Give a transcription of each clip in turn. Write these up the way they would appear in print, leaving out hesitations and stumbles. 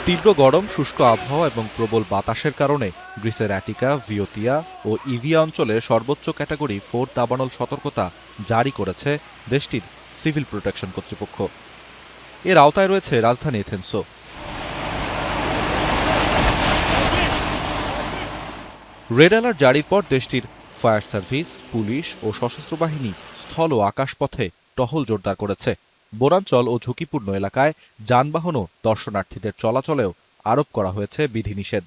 তীব্র গরম, শুষ্ক আবহাওয়া এবং প্রবল বাতাসের কারণে গ্রিসের অ্যাটিকা, ভিওতিয়া ও ইভিয়া অঞ্চলে সর্বোচ্চ ক্যাটাগরি 4 দাবানল সতর্কতা জারি করেছে দেশটির সিভিল প্রোটেকশন কর্তৃপক্ষ। এর আওতায় রয়েছে রাজধানী এথেন্সও। রেড অ্যালার্ট জারির পর দেশটির ফায়ার সার্ভিস, পুলিশ ও সশস্ত্র বাহিনী স্থল ও আকাশপথে টহল জোরদার করেছে। বনাঞ্চল ও ঝুঁকিপূর্ণ এলাকায় যানবাহন ও দর্শনার্থীদের চলাচলেও আরোপ করা হয়েছে বিধিনিষেধ।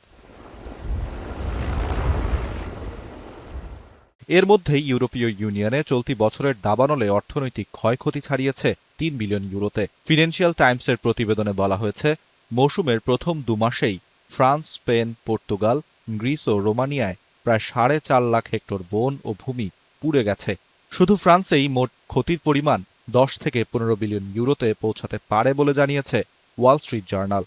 এর মধ্যেই ইউরোপীয় ইউনিয়নে চলতি বছরের দাবানলে অর্থনৈতিক ক্ষয়ক্ষতি ছাড়িয়েছে ৩ বিলিয়ন ইউরোতে। ফিনান্সিয়াল টাইমসের প্রতিবেদনে বলা হয়েছে, মৌসুমের প্রথম ২ মাসেই ফ্রান্স, স্পেন, পর্তুগাল, গ্রিস ও রোমানিয়ায় প্রায় ৪.৫ লাখ হেক্টর বন ও ভূমি পুড়ে গেছে। শুধু ফ্রান্সেই মোট ক্ষতির পরিমাণ ১০ থেকে ১৫ বিলিয়ন ইউরোতে পৌঁছাতে পারে বলে জানিয়েছে ওয়াল স্ট্রিট জার্নাল।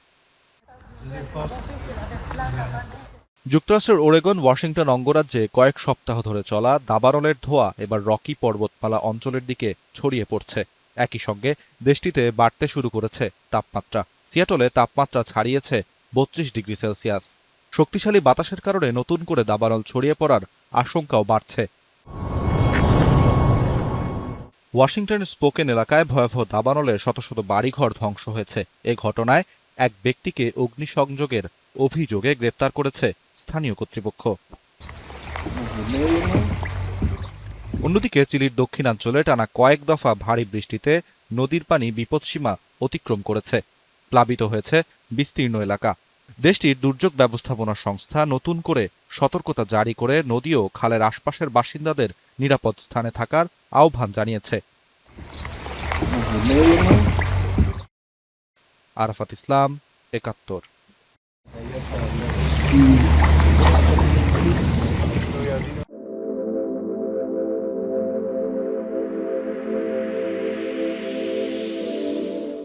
যুক্তরাষ্ট্রের ওরেগন, ওয়াশিংটন অঙ্গরাজ্যে কয়েক সপ্তাহ ধরে চলা দাবানলের ধোঁয়া এবার রকি পর্বতমালা অঞ্চলের দিকে ছড়িয়ে পড়ছে। একই সঙ্গে দেশটিতে বাড়তে শুরু করেছে তাপমাত্রা। সিয়াটলে তাপমাত্রা ছাড়িয়েছে ৩২ ডিগ্রি সেলসিয়াস। শক্তিশালী বাতাসের কারণে নতুন করে দাবানল ছড়িয়ে পড়ার আশঙ্কাও বাড়ছে। ওয়াশিংটনের স্পোকেন এলাকায় ভয়াবহ দাবানলে শত শত বাড়িঘর ধ্বংস হয়েছে। এ ঘটনায় এক ব্যক্তিকে অগ্নিসংযোগের অভিযোগে গ্রেপ্তার করেছে স্থানীয় কর্তৃপক্ষ। অন্যদিকে চিলির দক্ষিণাঞ্চলে টানা কয়েক দফা ভারী বৃষ্টিতে নদীর পানি বিপদসীমা অতিক্রম করেছে। প্লাবিত হয়েছে বিস্তীর্ণ এলাকা। দেশটির দুর্যোগ ব্যবস্থাপনা সংস্থা নতুন করে সতর্কতা জারি করে নদী ও খালের আশপাশের বাসিন্দাদের নিরাপদ স্থানে থাকার আহ্বান জানিয়েছে। আরাফাত ইসলাম, ৭১।